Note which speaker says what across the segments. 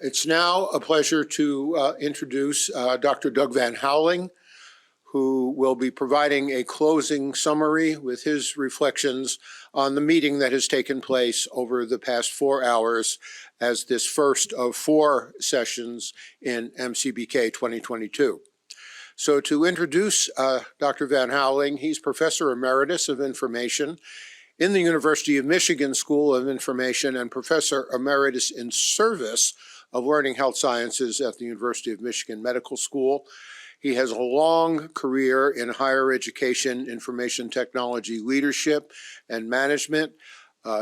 Speaker 1: It's now a pleasure to introduce Dr. Doug Van Houweling, who will be providing a closing summary with his reflections on the meeting that has taken place over the past 4 hours as this first of 4 sessions in MCBK 2022. So to introduce Dr. Van Houweling, he's Professor Emeritus of Information in the University of Michigan School of Information and Professor Emeritus in Service of Learning Health Sciences at the University of Michigan Medical School. He has a long career in higher education, information technology leadership and management.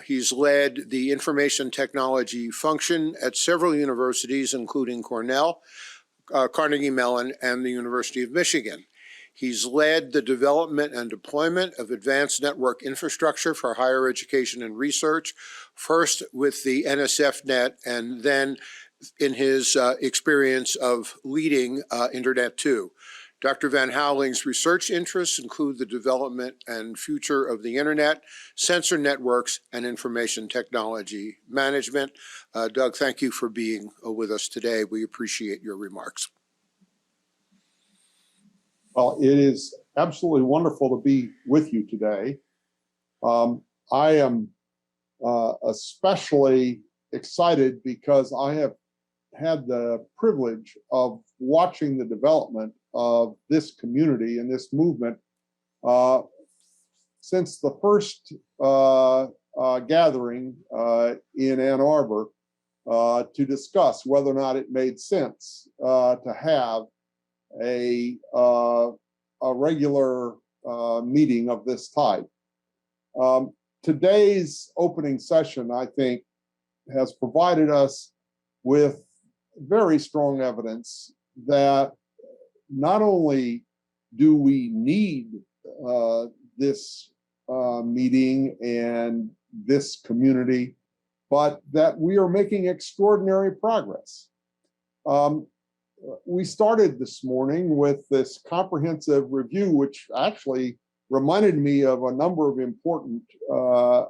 Speaker 1: He's led the information technology function at several universities, including Cornell, Carnegie Mellon, and the University of Michigan. He's led the development and deployment of advanced network infrastructure for higher education and research, first with the NSFNet and then in his experience of leading Internet 2. Dr. Van Houweling's research interests include the development and future of the Internet, sensor networks, and information technology management. Doug, thank you for being with us today. We appreciate your remarks.
Speaker 2: Well, it is absolutely wonderful to be with you today. I am especially excited because I have had the privilege of watching the development of this community and this movement since the first gathering in Ann Arbor to discuss whether or not it made sense to have a regular meeting of this type. Today's opening session, I think, has provided us with very strong evidence that not only do we need this meeting and this community, but that we are making extraordinary progress. We started this morning with this comprehensive review, which actually reminded me of a number of important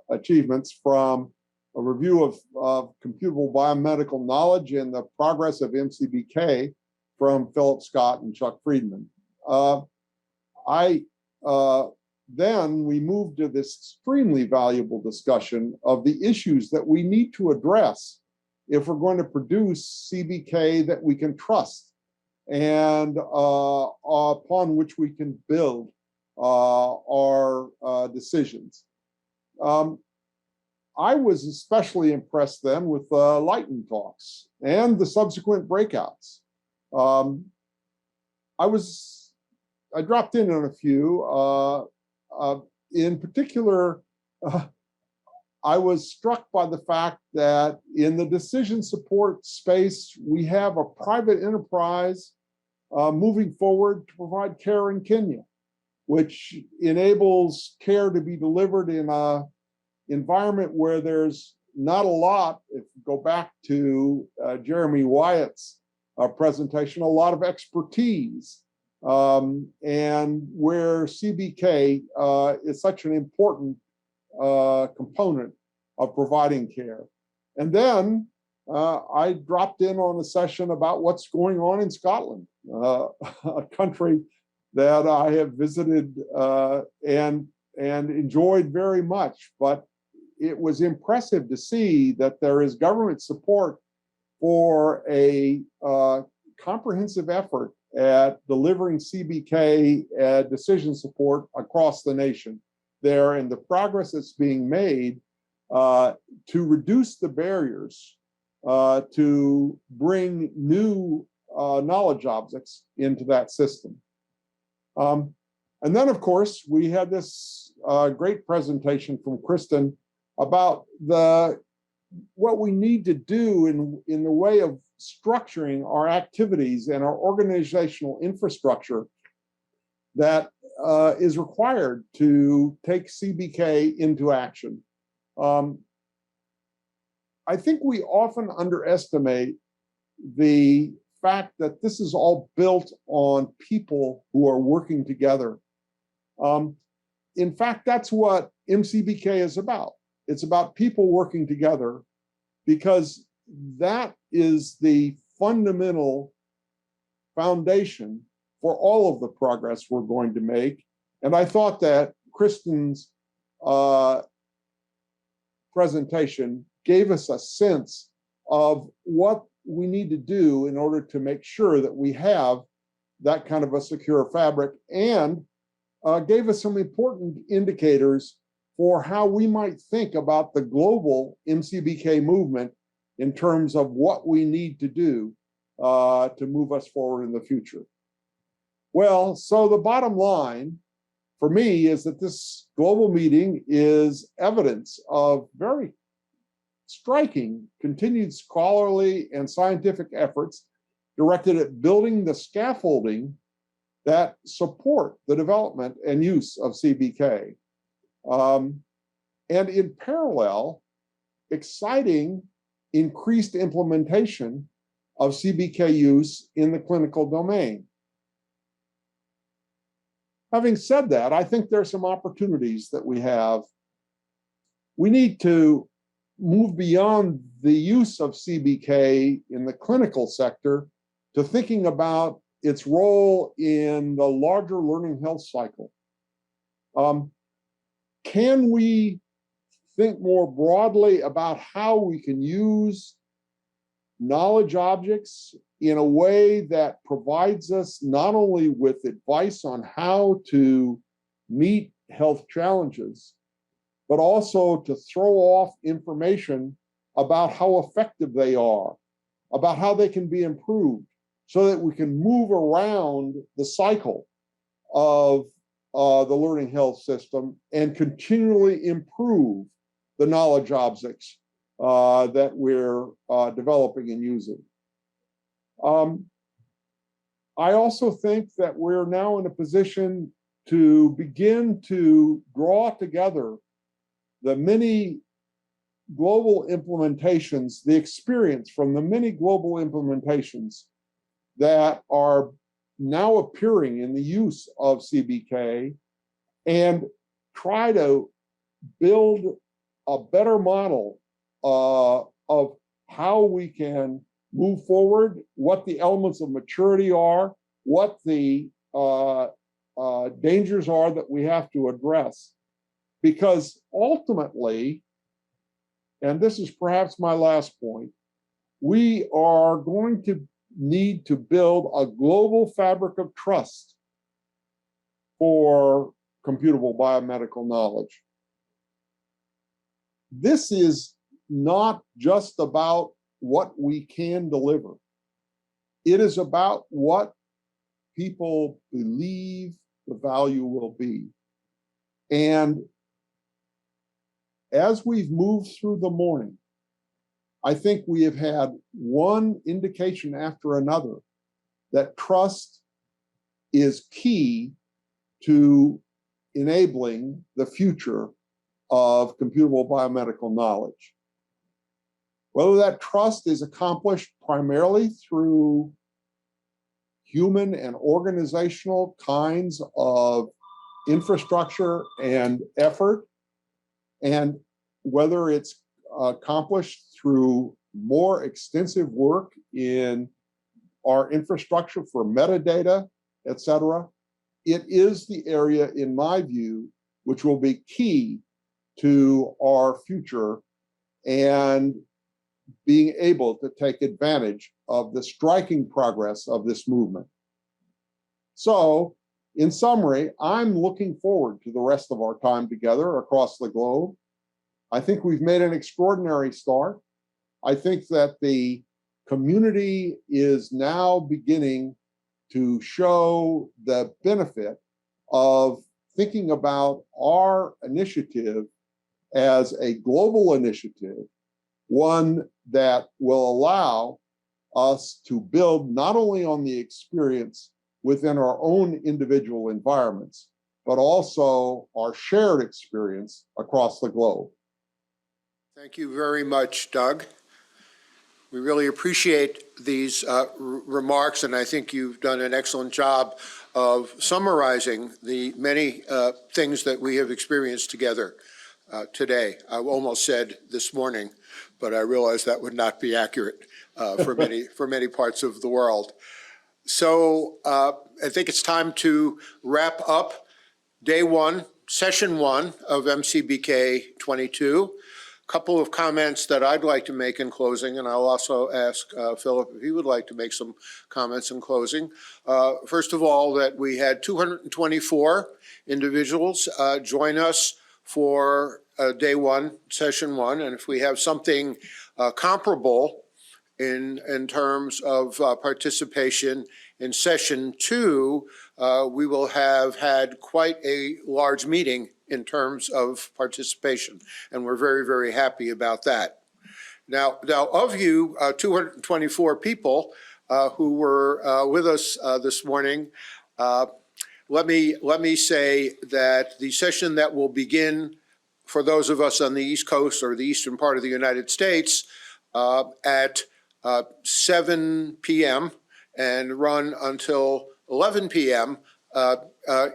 Speaker 2: achievements from a review of computable biomedical knowledge and the progress of MCBK from Philip Scott and Chuck Friedman. Then we moved to this extremely valuable discussion of the issues that we need to address if we're going to produce CBK that we can trust and upon which we can build our decisions. I was especially impressed then with Lighten talks and the subsequent breakouts. I dropped in on a few. In particular, I was struck by the fact that in the decision support space, we have a private enterprise moving forward to provide care in Kenya, which enables care to be delivered in an environment where there's not a lot, if you go back to Jeremy Wyatt's presentation, a lot of expertise, and where CBK is such an important component of providing care. And then I dropped in on a session about what's going on in Scotland, a country that I have visited and enjoyed very much. But it was impressive to see that there is government support for a comprehensive effort at delivering CBK decision support across the nation there, and the progress that's being made to reduce the barriers to bring new knowledge objects into that system. And then, of course, we had this great presentation from Kristen about what we need to do in the way of structuring our activities and our organizational infrastructure that is required to take CBK into action. I think we often underestimate the fact that this is all built on people who are working together. In fact, that's what MCBK is about. It's about people working together, because that is the fundamental foundation for all of the progress we're going to make. And I thought that Kristen's presentation gave us a sense of what we need to do in order to make sure that we have that kind of a secure fabric, and gave us some important indicators for how we might think about the global MCBK movement in terms of what we need to do to move us forward in the future. Well, so the bottom line for me is that this global meeting is evidence of very striking continued scholarly and scientific efforts directed at building the scaffolding that support the development and use of CBK. And in parallel, exciting increased implementation of CBK use in the clinical domain. Having said that, I think there are some opportunities that we have. We need to move beyond the use of CBK in the clinical sector to thinking about its role in the larger learning health cycle. Can we think more broadly about how we can use knowledge objects in a way that provides us not only with advice on how to meet health challenges, but also to throw off information about how effective they are, about how they can be improved, so that we can move around the cycle of the learning health system and continually improve the knowledge objects that we're developing and using. I also think that we're now in a position to begin to draw together the many global implementations, the experience from the many global implementations that are now appearing in the use of CBK, and try to build a better model of how we can move forward, what the elements of maturity are, what the dangers are that we have to address. Because ultimately, and this is perhaps my last point, we are going to need to build a global fabric of trust for computable biomedical knowledge. This is not just about what we can deliver. It is about what people believe the value will be. And as we've moved through the morning, I think we have had one indication after another that trust is key to enabling the future of computable biomedical knowledge. Whether that trust is accomplished primarily through human and organizational kinds of infrastructure and effort, and whether it's accomplished through more extensive work in our infrastructure for metadata, et cetera, it is the area, in my view, which will be key to our future and being able to take advantage of the striking progress of this movement. So, in summary, I'm looking forward to the rest of our time together across the globe. I think we've made an extraordinary start. I think that the community is now beginning to show the benefit of thinking about our initiative as a global initiative, one that will allow us to build not only on the experience within our own individual environments, but also our shared experience across the globe.
Speaker 1: Thank you very much, Doug. We really appreciate these remarks, and I think you've done an excellent job of summarizing the many things that we have experienced together. today. I almost said this morning, but I realized that would not be accurate for many parts of the world. So I think it's time to wrap up day one, session one of MCBK 22. Couple of comments that I'd like to make in closing, and I'll also ask Philip if he would like to make some comments in closing. First of all, that we had 224 individuals join us for day one, session one, and if we have something comparable in terms of participation in session two, we will have had quite a large meeting in terms of participation, and we're very, very happy about that. Now of you 224 people who were with us this morning, let me say that the session that will begin for those of us on the East Coast or the eastern part of the United States at 7 p.m. and run until 11 p.m.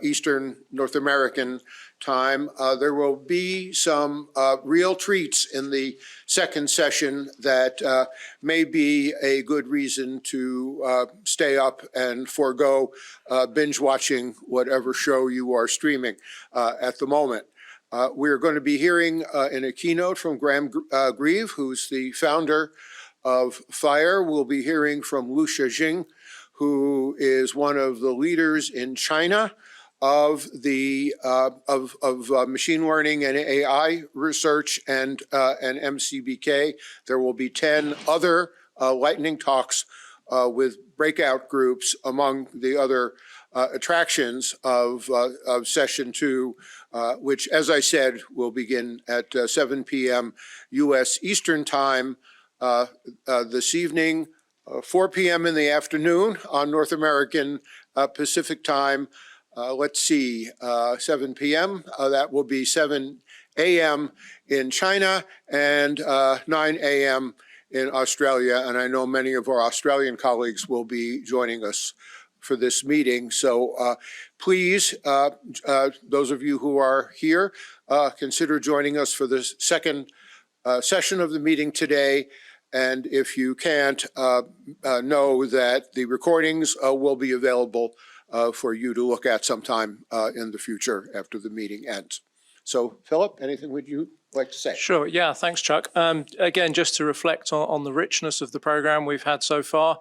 Speaker 1: Eastern North American time. There will be some real treats in the second session that may be a good reason to stay up and forego binge watching whatever show you are streaming at the moment. We're going to be hearing in a keynote from Graham Grieve, who's the founder of FIRE. We'll be hearing from Lu Shijing, who is one of the leaders in China of the machine learning and AI research and MCBK. There will be 10 other lightning talks with breakout groups among the other attractions of session two, which, as I said, will begin at 7 p.m. U.S. Eastern Time this evening, 4 p.m. in the afternoon on North American Pacific Time. Let's see, 7 p.m. That will be 7 a.m. in China and 9 a.m. in Australia. And I know many of our Australian colleagues will be joining us for this meeting. So please, those of you who are here, consider joining us for the second session of the meeting today. And if you can't, know that the recordings will be available for you to look at sometime in the future after the meeting ends. So, Philip, anything would you like to say?
Speaker 3: Sure. Yeah. Thanks, Chuck. Again, just to reflect on the richness of the program we've had so far.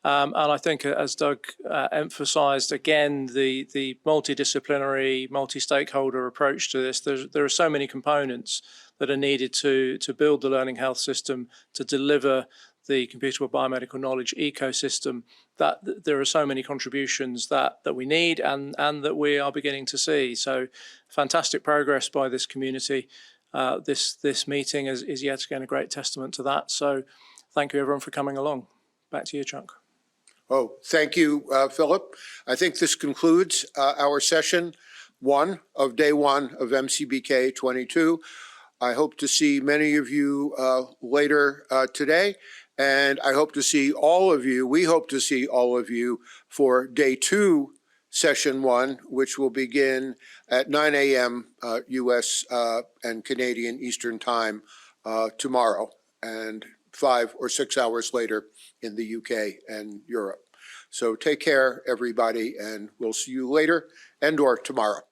Speaker 3: And I think, as Doug emphasized, again, the multidisciplinary, multi-stakeholder approach to this, there are so many components that are needed to build the learning health system, to deliver the computable biomedical knowledge ecosystem, that there are so many contributions that we need and that we are beginning to see. So fantastic progress by this community. This meeting is yet again a great testament to that. So thank you, everyone, for coming along. Back to you, Chuck.
Speaker 1: Oh, thank you, Philip. I think this concludes our session one of day one of MCBK 22. I hope to see many of you later today, and I hope to see all of you, we hope to see all of you for day two, session one, which will begin at 9 a.m. US and Canadian Eastern Time tomorrow, and 5 or 6 hours later in the UK and Europe. So take care, everybody, and we'll see you later and or tomorrow.